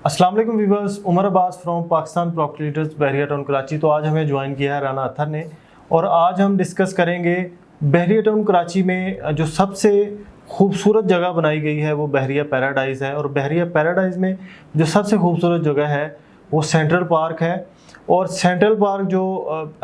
अस्सलाम वालेकुम viewers, Umar Abbas from Pakistan property leaders Bahria Town Karachi. तो आज हमें ज्वाइन किया है राना अत्तर ने और आज हम डिस्कस करेंगे बहरिया टाउन कराची में जो सबसे खूबसूरत जगह बनाई गई है वो बहरिया पैराडाइज़ है। और बहरिया पैराडाइज़ में जो सबसे खूबसूरत जगह है वो सेंट्रल पार्क है। और सेंट्रल पार्क जो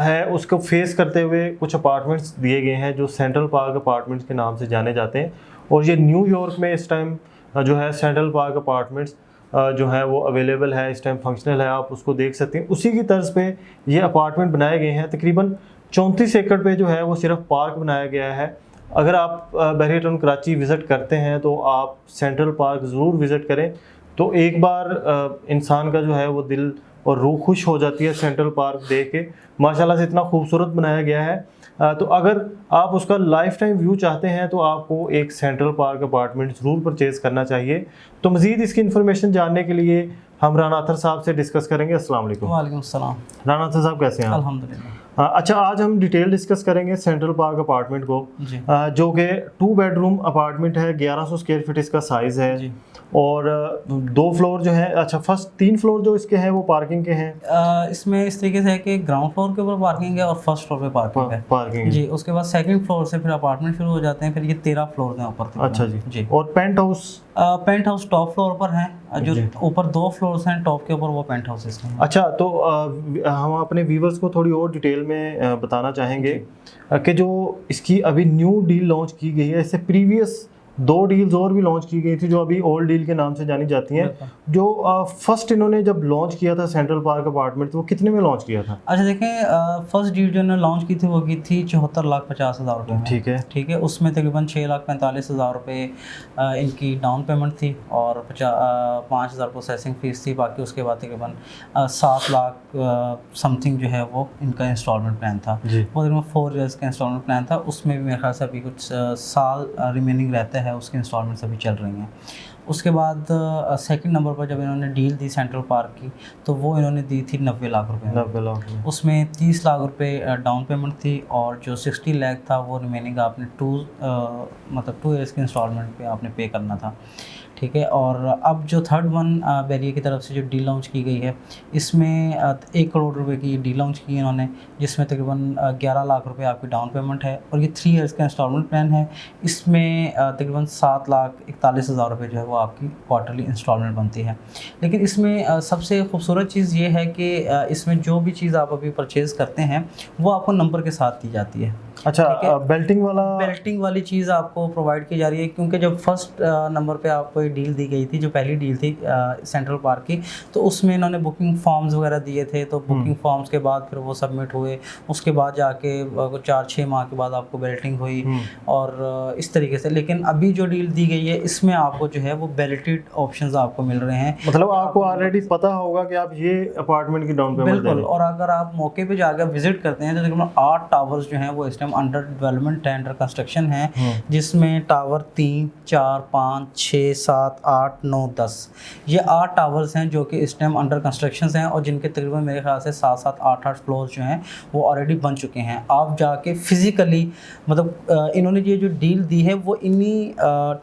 है उसको फेस करते हुए कुछ अपार्टमेंट्स दिए गए हैं जो सेंट्रल पार्क अपार्टमेंट्स के नाम से जाने जाते हैं। और ये न्यूयॉर्क में इस टाइम जो है सेंट्रल पार्क अपार्टमेंट्स जो है वो अवेलेबल है, इस टाइम फंक्शनल है, आप उसको देख सकते हैं। उसी की तर्ज पे ये अपार्टमेंट बनाए गए हैं। तकरीबन 34 एकड़ पे जो है वो सिर्फ पार्क बनाया गया है। अगर आप बहरिया टाउन कराची विज़िट करते हैं तो आप सेंट्रल पार्क ज़रूर विज़िट करें। तो एक बार इंसान का जो है वो दिल और रूह खुश हो जाती है सेंट्रल पार्क देख के। माशाल्लाह से इतना खूबसूरत बनाया गया है। तो अगर आप उसका लाइफ टाइम व्यू चाहते हैं तो आपको एक सेंट्रल पार्क अपार्टमेंट ज़रूर परचेज़ करना चाहिए। तो मज़ीद इसकी इन्फॉर्मेशन जानने के लिए हम राना अत्तर साहब से डिस्कस करेंगे। अस्सलाम वालेकुम। वालेकुम सलाम। राना अत्तर साहब कैसे हैं आप? अल्हम्दुलिल्लाह। अच्छा, आज हम डिटेल डिस्कस करेंगे सेंट्रल पार्क अपार्टमेंट को जी जो कि 2 बेडरूम अपार्टमेंट है, 1100 स्क्वायर फीट इसका साइज़ है। जी। और 2 फ्लोर जो है, अच्छा फर्स्ट 3 फ्लोर जो इसके हैं वो पार्किंग के हैं। इसमें इस तरीके से है कि ग्राउंड फ्लोर के ऊपर पार्किंग है और फर्स्ट फ्लोर पे पार्किंग है। पार्किंग जी, उसके बाद सेकंड फ्लोर से फिर अपार्टमेंट शुरू हो जाते हैं। फिर ये 13 फ्लोर हैं ऊपर तक। अच्छा जी। जी। और पेंट हाउस टॉप फ्लोर पर है, जो जी। ऊपर 2 फ्लोर्स हैं टॉप के ऊपर, वो पेंट हाउसेस हैं। अच्छा, तो हम अपने व्यूवर्स को थोड़ी और डिटेल में बताना चाहेंगे कि जो इसकी अभी न्यू डील लॉन्च की गई है, इससे प्रीवियस 2 डील्स और भी लॉन्च की गई थी जो अभी ओल्ड डील के नाम से जानी जाती हैं। जो फर्स्ट इन्होंने जब लॉन्च किया था सेंट्रल पार्क अपार्टमेंट, तो वो कितने में लॉन्च किया था? अच्छा देखें, फर्स्ट डील जो इन्होंने लॉन्च की थी वो की थी 74,50,000 रुपये में। ठीक है। ठीक है, उसमें तकरीबन 6,45,000 रुपये इनकी डाउन पेमेंट थी और 5,000 प्रोसेसिंग फ़ीस थी। बाकी उसके बाद तकरीबन 7 लाख समथिंग जो है वो इनका इंस्टॉलमेंट प्लान था। जी। वो तकरीबन 4 ईयर्स का इंस्टॉलमेंट प्लान था। उसमें भी मेरे ख्याल से अभी कुछ साल रिमेनिंग रहता है, उसकी इंस्टॉलमेंट्स अभी चल रही हैं। उसके बाद सेकंड नंबर पर जब इन्होंने डील दी सेंट्रल पार्क की, तो वो इन्होंने दी थी 90 लाख रुपए। 90 लाख। उसमें 30 लाख रुपए डाउन पेमेंट थी और जो 60 लाख था वो रिमेनिंग आपने 2 ईयर्स की इंस्टॉलमेंट पे आपने पे करना था। ठीक है। और अब जो थर्ड वन बहरिया की तरफ से जो डील लॉन्च की गई है, इसमें 1 करोड़ रुपए की डील लॉन्च की है इन्होंने, जिसमें तकरीबन 11 लाख रुपए आपकी डाउन पेमेंट है और ये 3 ईयर्स का इंस्टॉलमेंट प्लान है। इसमें तकरीबन 7,41,000 रुपये जो है वो आपकी क्वार्टरली इंस्टॉलमेंट बनती है। लेकिन इसमें सबसे खूबसूरत चीज़ ये है कि इसमें जो भी चीज़ आप अभी परचेज़ करते हैं वो आपको नंबर के साथ दी जाती है। अच्छा, बेल्टिंग वाली चीज़ आपको प्रोवाइड की जा रही है, क्योंकि जब फर्स्ट नंबर पे आपको ये डील दी गई थी, जो पहली डील थी सेंट्रल पार्क की, तो उसमें इन्होंने बुकिंग फॉर्म्स वगैरह दिए थे। तो बुकिंग फॉर्म्स के बाद फिर वो सबमिट हुए, उसके बाद जाके 4-6 माह के बाद आपको बेल्टिंग हुई और इस तरीके से। लेकिन अभी जो डील दी गई है इसमें आपको जो है वो बेल्टेड ऑप्शंस आपको मिल रहे हैं। मतलब आपको ऑलरेडी पता होगा कि आप ये अपार्टमेंट की डाउन पेमेंट बिल्कुल। और अगर आप मौके पे जाकर विजिट करते हैं तो तकरीबन 8 टावर्स जो हैं वो इस टाइम अंडर डेवलपमेंट है, अंडर कंस्ट्रक्शन है, जिसमें टावर 3, 4, 5, 6, 7, 8, 9, 10 ये 8 टावर्स हैं जो कि इस टाइम अंडर कंस्ट्रक्शन हैं और जिनके तकरीबन मेरे ख्याल से 7-7, 8-8 फ्लोर जो हैं वो ऑलरेडी बन चुके हैं। आप जाके फिज़िकली मतलब इन्होंने ये जो डील दी है वो इन्हीं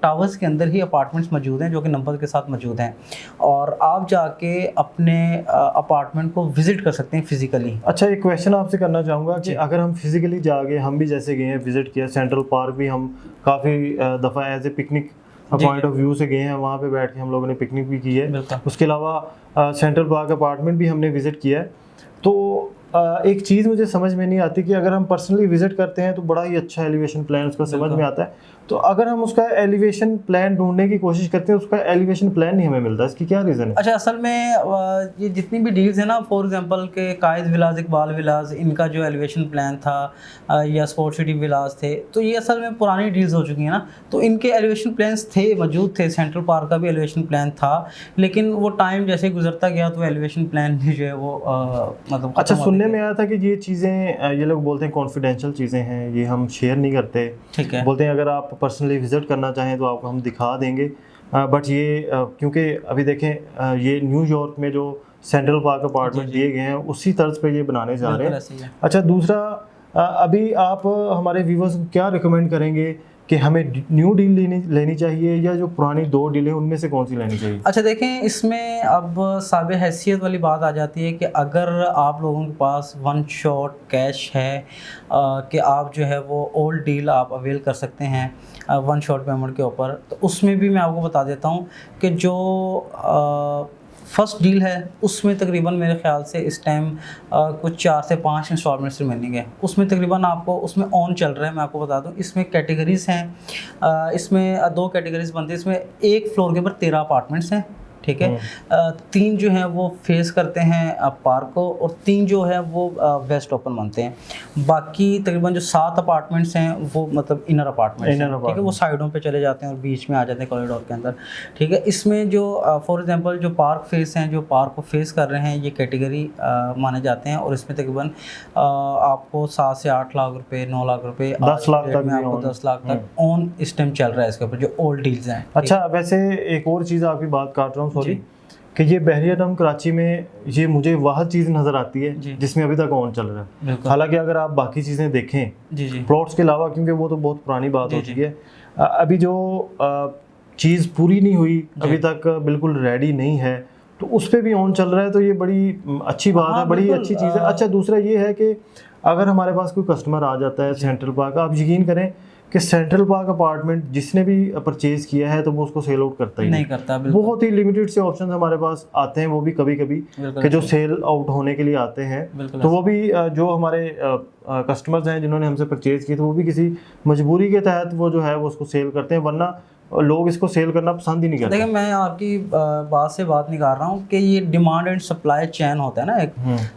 टावर्स के अंदर ही अपार्टमेंट्स मौजूद हैं जो कि नंबर के साथ मौजूद हैं और आप जाके अपने अपार्टमेंट को विज़िट कर सकते हैं फिज़िकली। अच्छा, एक क्वेश्चन आपसे करना चाहूँगा कि अगर हम फिज़िकली जाके, हम भी जैसे गए हैं, विज़िट किया सेंट्रल पार्क भी, हम काफ़ी दफ़ा as a picnic point of view से गए हैं, वहाँ पे बैठ के हम लोगों ने पिकनिक भी की है। उसके अलावा सेंट्रल पार्क अपार्टमेंट भी हमने विज़िट किया है। तो एक चीज़ मुझे समझ में नहीं आती कि अगर हम पर्सनली विज़िट करते हैं तो बड़ा ही अच्छा एलिवेशन प्लान उसका समझ में आता है, तो अगर हम उसका एलिवेशन प्लान ढूंढने की कोशिश करते हैं उसका एलिवेशन प्लान नहीं हमें मिलता, इसकी क्या रीज़न है? अच्छा, असल में ये जितनी भी डील्स हैं ना, फॉर एग्जांपल के कायद विलास, इकबाल विलास, इनका जो एलिवेशन प्लान था या स्पोर्ट सिटी विलास थे, तो ये असल में पुरानी डील्स हो चुकी हैं ना, तो इनके एलिवेशन प्लान्स थे, मौजूद थे। सेंट्रल पार्क का भी एलिवेशन प्लान था, लेकिन वो टाइम जैसे गुजरता गया तो एलिवेशन प्लान भी जो है वो मतलब अच्छा, सुनने में आया था कि ये चीज़ें, ये लोग बोलते हैं कॉन्फिडेंशियल चीज़ें हैं, ये हम शेयर नहीं करते। ठीक है। बोलते हैं अगर आप पर्सनली विज़िट करना चाहें तो आपको हम दिखा देंगे, बट ये क्योंकि अभी देखें ये न्यूयॉर्क में जो सेंट्रल पार्क अपार्टमेंट दिए गए हैं उसी तर्ज पे ये बनाने जा रहे हैं। अच्छा, दूसरा अभी आप हमारे व्यूवर्स को क्या रिकमेंड करेंगे कि हमें न्यू डील लेनी चाहिए या जो पुरानी 2 डील है उनमें से कौन सी लेनी चाहिए? अच्छा देखें, इसमें अब साबित हैसियत वाली बात आ जाती है कि अगर आप लोगों के पास वन शॉट कैश है कि आप जो है वो ओल्ड डील आप अवेल कर सकते हैं वन शॉट पेमेंट के ऊपर, तो उसमें भी मैं आपको बता देता हूँ कि जो फर्स्ट डील है उसमें तकरीबन मेरे ख्याल से इस टाइम कुछ 4 से 5 इंस्टॉलमेंट्स रिमेनिंग है। उसमें तकरीबन आपको उसमें ऑन चल रहा है, मैं आपको बता दूं। इसमें कैटेगरीज़ हैं, इसमें 2 कैटेगरीज बनती है। इसमें एक फ्लोर के ऊपर 13 अपार्टमेंट्स हैं, ठीक है। 3 जो हैं वो फेस करते हैं पार्क को और 3 जो है वो वेस्ट ओपन बनते हैं। बाकी तकरीबन जो 7 अपार्टमेंट्स हैं वो मतलब इनर अपार्टमेंट्स हैं, ठीक है। वो साइडों पे चले जाते हैं और बीच में आ जाते हैं कॉरिडोर के अंदर, ठीक है। इसमें जो फॉर एग्जांपल जो पार्क फेस हैं, जो पार्क को फेस कर रहे हैं, ये कैटेगरी माने जाते हैं और इसमें तकरीबन आपको 7 से 8 लाख रुपए, 9 लाख रुपए, 10 लाख तक में आपको 10 लाख तक ऑन इस टाइम चल रहा है इसके ऊपर, जो ओल्ड डील्स हैं। अच्छा, वैसे एक और चीज़ आपकी बात काट रहा हूँ, सॉरी, कि ये बहरिया टाउन कराची में ये मुझे वह चीज़ नज़र आती है जिसमें अभी तक ऑन चल रहा है। हालांकि अगर आप बाकी चीज़ें देखें प्लॉट्स के अलावा, क्योंकि वो तो बहुत पुरानी बात हो चुकी है, अभी जो चीज़ पूरी नहीं हुई, अभी तक बिल्कुल रेडी नहीं है, तो उस पर भी ऑन चल रहा है, तो ये बड़ी अच्छी बात है, बड़ी अच्छी चीज़ है। अच्छा, दूसरा ये है कि अगर हमारे पास कोई कस्टमर आ जाता है सेंट्रल पार्क, आप यकीन करें कि सेंट्रल पार्क अपार्टमेंट जिसने भी परचेज किया है तो वो उसको सेल आउट करता ही नहीं करता। बहुत ही लिमिटेड से ऑप्शन हमारे पास आते हैं, वो भी कभी कभी कि जो सेल आउट होने के लिए आते हैं, तो वो भी जो हमारे कस्टमर्स हैं जिन्होंने हमसे परचेज की, तो वो भी किसी मजबूरी के तहत वो जो है वो उसको सेल करते हैं, वरना लोग इसको सेल करना पसंद ही नहीं करते। देखिए, मैं आपकी बात से बात निकाल रहा हूँ कि ये डिमांड एंड सप्लाई चैन होता है ना एक।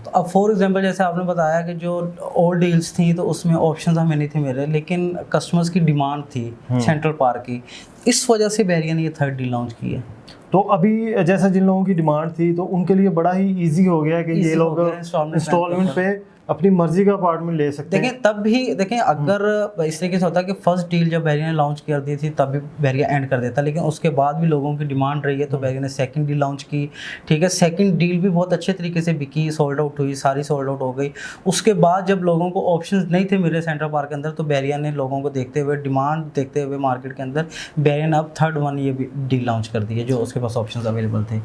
तो अब फॉर एग्जांपल जैसे आपने बताया कि जो ओल्ड डील्स थी तो उसमें ऑप्शंस हमें नहीं थे मेरे, लेकिन कस्टमर्स की डिमांड थी सेंट्रल पार्क की, इस वजह से बहरिया ने ये 3rd डील लॉन्च की है। तो अभी जैसा जिन लोगों की डिमांड थी तो उनके लिए बड़ा ही इजी हो गया कि ये लोग इंस्टॉलमेंट पे अपनी मर्जी का अपार्टमेंट ले सकते हैं। देखें, तब भी देखें, अगर इस तरीके से होता कि फर्स्ट डील जब बहरिया ने लॉन्च कर दी थी तब भी बहरिया एंड कर देता, लेकिन उसके बाद भी लोगों की डिमांड रही है तो बहरिया ने सेकंड डील लॉन्च की, ठीक है। सेकंड डील भी बहुत अच्छे तरीके से बिकी, सोल्ड आउट हुई, सारी सोल्ड आउट हो गई। उसके बाद जब लोगों को ऑप्शंस नहीं थे मेरे सेंट्रल पार्क के अंदर, तो बहरिया ने लोगों को देखते हुए, डिमांड देखते हुए मार्केट के अंदर, बहरिया ने अब 3rd वन ये डील लॉन्च कर दी है जो उसके पास ऑप्शंस अवेलेबल थे।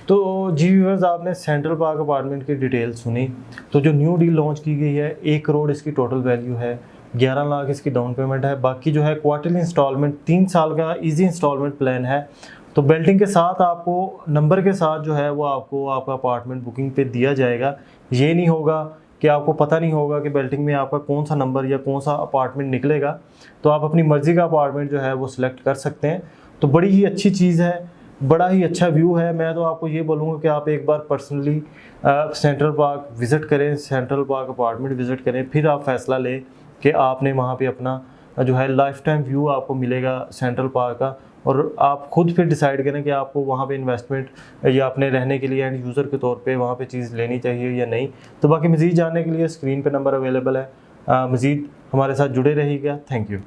तो जी व्यूअर्स, आपने सेंट्रल पार्क अपार्टमेंट की डिटेल सुनी। तो जो न्यू डील लॉन्च की गई है, 1 करोड़ इसकी टोटल वैल्यू है, 11 लाख इसकी डाउन पेमेंट है, बाकी जो है क्वार्टरली इंस्टॉलमेंट 3 साल का इजी इंस्टॉलमेंट प्लान है। तो बेल्टिंग के साथ आपको नंबर के साथ जो है वो आपको आपका अपार्टमेंट बुकिंग पे दिया जाएगा। ये नहीं होगा कि आपको पता नहीं होगा कि बेल्टिंग में आपका कौन सा नंबर या कौन सा अपार्टमेंट निकलेगा, तो आप अपनी मर्ज़ी का अपार्टमेंट जो है वो सिलेक्ट कर सकते हैं। तो बड़ी ही अच्छी चीज़ है, बड़ा ही अच्छा व्यू है। मैं तो आपको ये बोलूँगा कि आप एक बार पर्सनली सेंट्रल पार्क विज़िट करें, सेंट्रल पार्क अपार्टमेंट विज़िट करें, फिर आप फैसला लें कि आपने वहाँ पे अपना जो है लाइफ टाइम व्यू आपको मिलेगा सेंट्रल पार्क का, और आप खुद फिर डिसाइड करें कि आपको वहाँ पे इन्वेस्टमेंट या अपने रहने के लिए एंड यूज़र के तौर पे वहाँ पे चीज़ लेनी चाहिए या नहीं। तो बाकी मज़ीद जानने के लिए स्क्रीन पे नंबर अवेलेबल है, मज़ीद हमारे साथ जुड़े रहिएगा। Thank you.